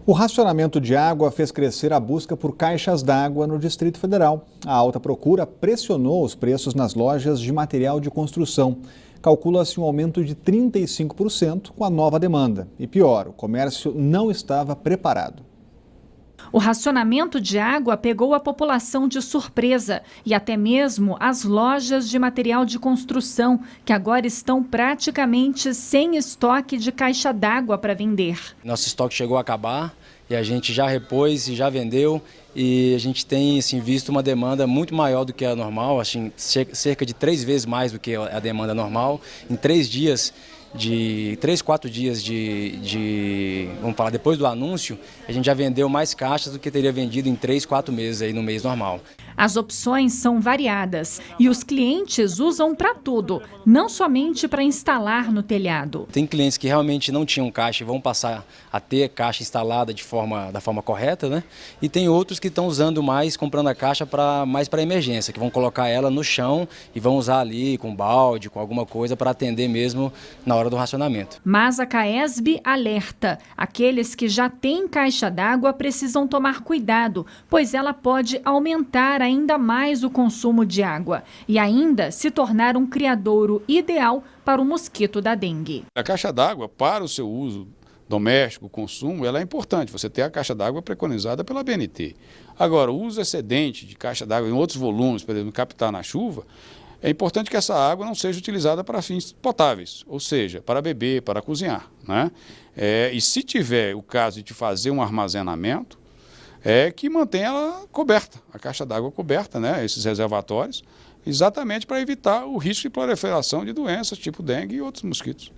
O racionamento de água fez crescer a busca por caixas d'água no Distrito Federal. A alta procura pressionou os preços nas lojas de material de construção. Calcula-se um aumento de 35% com a nova demanda. E pior, o comércio não estava preparado. O racionamento de água pegou a população de surpresa e até mesmo as lojas de material de construção, que agora estão praticamente sem estoque de caixa d'água para vender. Nosso estoque chegou a acabar e a gente já repôs e já vendeu e a gente tem assim, visto uma demanda muito maior do que a normal, assim, cerca de 3 vezes mais do que a demanda normal. Em 3 dias, 4 dias vamos falar, depois do anúncio, a gente já vendeu mais caixas do que teria vendido em 3, 4 meses aí no mês normal. As opções são variadas e os clientes usam para tudo, não somente para instalar no telhado. Tem clientes que realmente não tinham caixa e vão passar a ter caixa instalada da forma correta, né? E tem outros que estão usando mais, comprando a caixa mais para emergência, que vão colocar ela no chão e vão usar ali com balde, com alguma coisa para atender mesmo na hora do racionamento. Mas a CAESB alerta, aqueles que já têm caixa d'água precisam tomar cuidado, pois ela pode aumentar ainda mais o consumo de água e ainda se tornar um criadouro ideal para o mosquito da dengue. A caixa d'água, para o seu uso doméstico, consumo, ela é importante. Você ter a caixa d'água preconizada pela ABNT. Agora, o uso excedente de caixa d'água em outros volumes, por exemplo, captar na chuva, é importante que essa água não seja utilizada para fins potáveis, ou seja, para beber, para cozinhar, né? E se tiver o caso de fazer um armazenamento, que mantenha ela coberta, a caixa d'água coberta, né? Esses reservatórios, exatamente para evitar o risco de proliferação de doenças tipo dengue e outros mosquitos.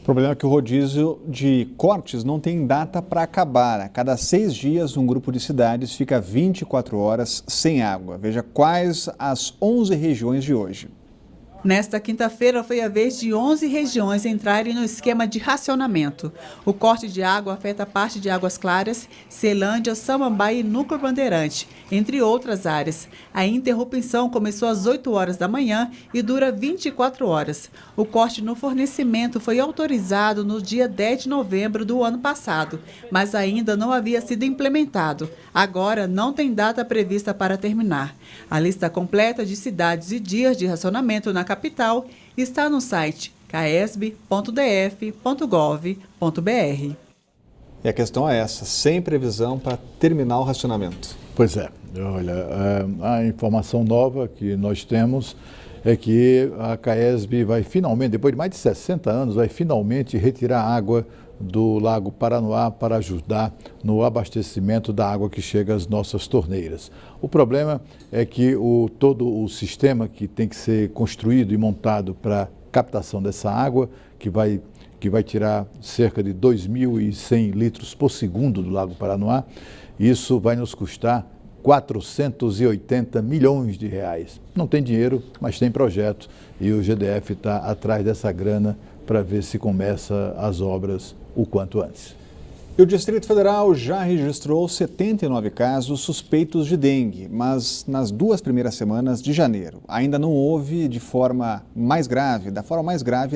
O problema é que o rodízio de cortes não tem data para acabar. A cada 6 dias, um grupo de cidades fica 24 horas sem água. Veja quais as 11 regiões de hoje. Nesta quinta-feira foi a vez de 11 regiões entrarem no esquema de racionamento. O corte de água afeta a parte de Águas Claras, Ceilândia, Samambaia e Núcleo Bandeirante, entre outras áreas. A interrupção começou às 8 horas da manhã e dura 24 horas. O corte no fornecimento foi autorizado no dia 10 de novembro do ano passado, mas ainda não havia sido implementado. Agora não tem data prevista para terminar. A lista completa de cidades e dias de racionamento na capital está no site caesb.df.gov.br. E a questão é essa, sem previsão para terminar o racionamento. Pois é, olha, a informação nova que nós temos é que a CAESB vai finalmente, depois de mais de 60 anos, vai finalmente retirar água do Lago Paranoá para ajudar no abastecimento da água que chega às nossas torneiras. O problema é que todo o sistema que tem que ser construído e montado para captação dessa água, que vai tirar cerca de 2.100 litros por segundo do Lago Paranoá, isso vai nos custar 480 milhões de reais. Não tem dinheiro, mas tem projeto e o GDF está atrás dessa grana para ver se começa as obras o quanto antes. E o Distrito Federal já registrou 79 casos suspeitos de dengue, mas nas 2 primeiras semanas de janeiro ainda não houve da forma mais grave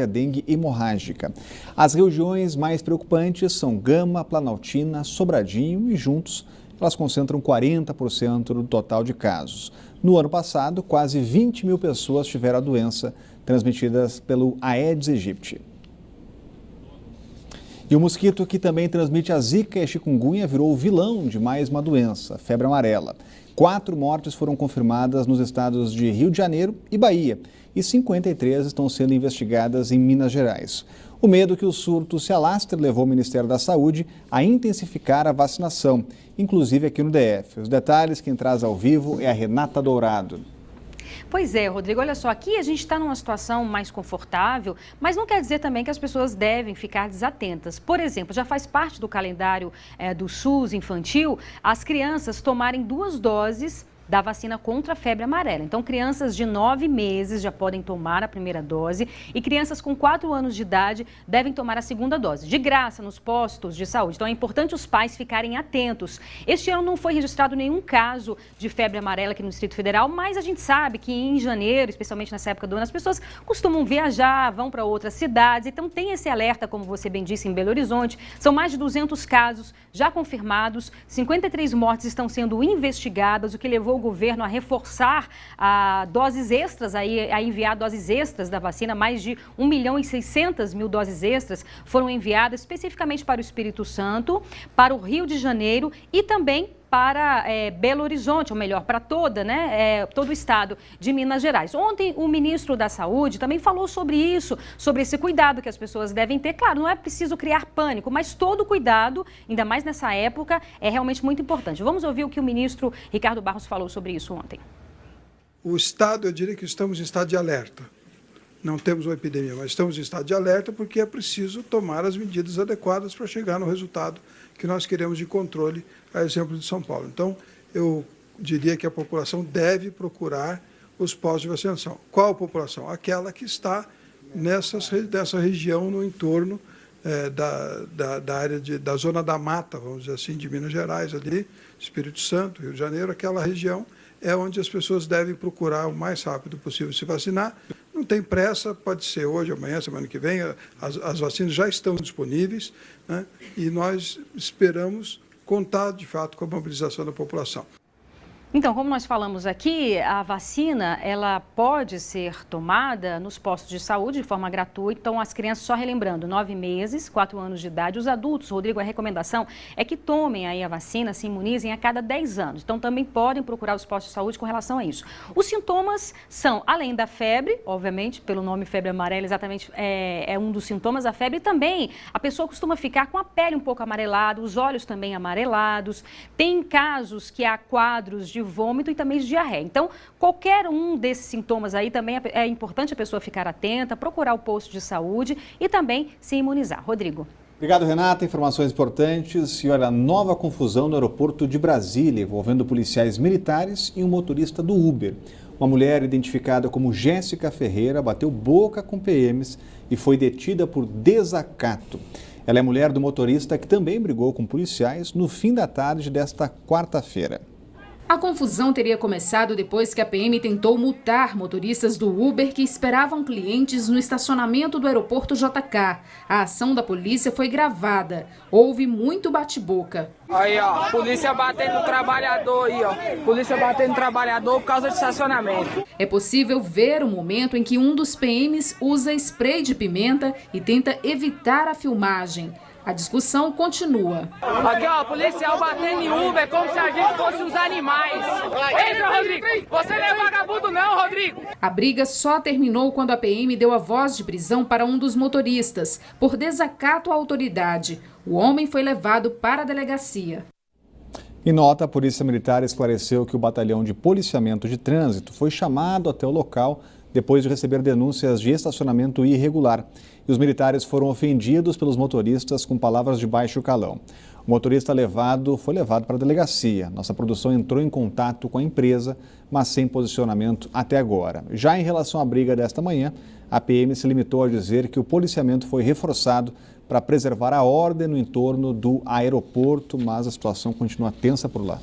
a dengue hemorrágica. As regiões mais preocupantes são Gama, Planaltina, Sobradinho e juntos elas concentram 40% do total de casos. No ano passado, quase 20 mil pessoas tiveram a doença transmitidas pelo Aedes aegypti. E o mosquito que também transmite a zika e a chikungunya virou o vilão de mais uma doença, febre amarela. 4 mortes foram confirmadas nos estados de Rio de Janeiro e Bahia e 53 estão sendo investigadas em Minas Gerais. O medo que o surto se alastre levou o Ministério da Saúde a intensificar a vacinação, inclusive aqui no DF. Os detalhes quem traz ao vivo é a Renata Dourado. Pois é, Rodrigo, olha só, aqui a gente está numa situação mais confortável, mas não quer dizer também que as pessoas devem ficar desatentas. Por exemplo, já faz parte do calendário do SUS infantil as crianças tomarem 2 doses da vacina contra a febre amarela. Então, crianças de 9 meses já podem tomar a primeira dose e crianças com 4 anos de idade devem tomar a segunda dose, de graça nos postos de saúde. Então, é importante os pais ficarem atentos. Este ano não foi registrado nenhum caso de febre amarela aqui no Distrito Federal, mas a gente sabe que em janeiro, especialmente nessa época do ano, as pessoas costumam viajar, vão para outras cidades. Então, tem esse alerta, como você bem disse, em Belo Horizonte. São mais de 200 casos já confirmados, 53 mortes estão sendo investigadas, o que levou o governo a reforçar doses extras, a enviar doses extras da vacina. Mais de 1.600.000 doses extras foram enviadas especificamente para o Espírito Santo, para o Rio de Janeiro e também para Belo Horizonte, ou melhor, para todo o estado de Minas Gerais. Ontem, o ministro da Saúde também falou sobre isso, sobre esse cuidado que as pessoas devem ter. Claro, não é preciso criar pânico, mas todo cuidado, ainda mais nessa época, é realmente muito importante. Vamos ouvir o que o ministro Ricardo Barros falou sobre isso ontem. O estado, eu diria que estamos em estado de alerta. Não temos uma epidemia, mas estamos em estado de alerta porque é preciso tomar as medidas adequadas para chegar no resultado que nós queremos de controle, a exemplo de São Paulo. Então, eu diria que a população deve procurar os postos de vacinação. Qual a população? Aquela que está nessa região no entorno da área da zona da mata, vamos dizer assim, de Minas Gerais, ali, Espírito Santo, Rio de Janeiro, aquela região é onde as pessoas devem procurar o mais rápido possível se vacinar. Não tem pressa, pode ser hoje, amanhã, semana que vem, as vacinas já estão disponíveis, né? E nós esperamos contar, de fato, com a mobilização da população. Então, como nós falamos aqui, a vacina, ela pode ser tomada nos postos de saúde de forma gratuita. Então, as crianças, só relembrando, 9 meses, 4 anos de idade. Os adultos, Rodrigo, a recomendação é que tomem aí a vacina, se imunizem a cada 10 anos. Então, também podem procurar os postos de saúde com relação a isso. Os sintomas são, além da febre, obviamente, pelo nome febre amarela, exatamente é um dos sintomas da febre. E também, a pessoa costuma ficar com a pele um pouco amarelada, os olhos também amarelados. Tem casos que há quadros de vômito e também de diarreia. Então, qualquer um desses sintomas aí também é importante a pessoa ficar atenta, procurar o posto de saúde e também se imunizar. Rodrigo. Obrigado, Renata. Informações importantes. E olha, nova confusão no aeroporto de Brasília, envolvendo policiais militares e um motorista do Uber. Uma mulher identificada como Jéssica Ferreira bateu boca com PMs e foi detida por desacato. Ela é mulher do motorista que também brigou com policiais no fim da tarde desta quarta-feira. A confusão teria começado depois que a PM tentou multar motoristas do Uber que esperavam clientes no estacionamento do aeroporto JK. A ação da polícia foi gravada. Houve muito bate-boca. Aí, ó, polícia batendo no trabalhador aí, ó. Polícia batendo no trabalhador por causa de estacionamento. É possível ver o momento em que um dos PMs usa spray de pimenta e tenta evitar a filmagem. A discussão continua. Aqui, ó, policial batendo em Uber como se a gente fosse os animais. Entra, Rodrigo! Você não é vagabundo não, Rodrigo! A briga só terminou quando a PM deu a voz de prisão para um dos motoristas, por desacato à autoridade. O homem foi levado para a delegacia. Em nota, a Polícia Militar esclareceu que o Batalhão de Policiamento de Trânsito foi chamado até o local depois de receber denúncias de estacionamento irregular. E os militares foram ofendidos pelos motoristas com palavras de baixo calão. O motorista foi levado para a delegacia. Nossa produção entrou em contato com a empresa, mas sem posicionamento até agora. Já em relação à briga desta manhã, a PM se limitou a dizer que o policiamento foi reforçado para preservar a ordem no entorno do aeroporto, mas a situação continua tensa por lá.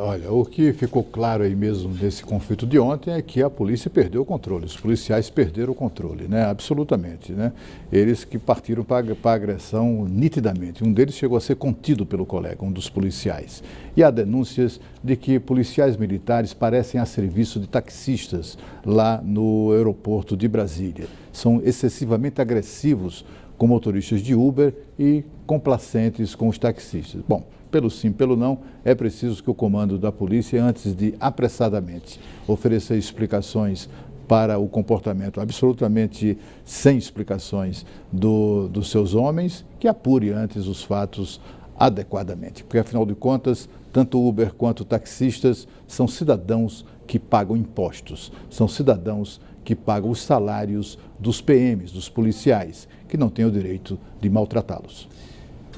Olha, o que ficou claro aí mesmo nesse conflito de ontem é que a polícia perdeu o controle, os policiais perderam o controle, né? Absolutamente, né? Eles que partiram para a agressão nitidamente. Um deles chegou a ser contido pelo colega, um dos policiais. E há denúncias de que policiais militares parecem a serviço de taxistas lá no aeroporto de Brasília. São excessivamente agressivos com motoristas de Uber e complacentes com os taxistas. Bom, pelo sim, pelo não, é preciso que o comando da polícia, antes de apressadamente oferecer explicações para o comportamento absolutamente sem explicações dos seus homens, que apure antes os fatos adequadamente. Porque, afinal de contas, tanto Uber quanto taxistas são cidadãos que pagam impostos, são cidadãos que pagam os salários dos PMs, dos policiais, que não têm o direito de maltratá-los.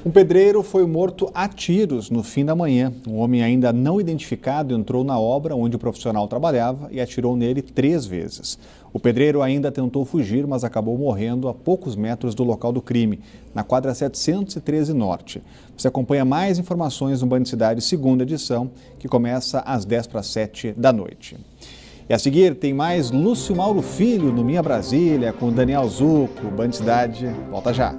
Um pedreiro foi morto a tiros no fim da manhã. Um homem ainda não identificado entrou na obra onde o profissional trabalhava e atirou nele 3 vezes. O pedreiro ainda tentou fugir, mas acabou morrendo a poucos metros do local do crime, na quadra 713 Norte. Você acompanha mais informações no Band Cidade, segunda edição, que começa às 6:50 da noite. E a seguir tem mais Lúcio Mauro Filho no Minha Brasília, com Daniel Zucco. Band Cidade volta já.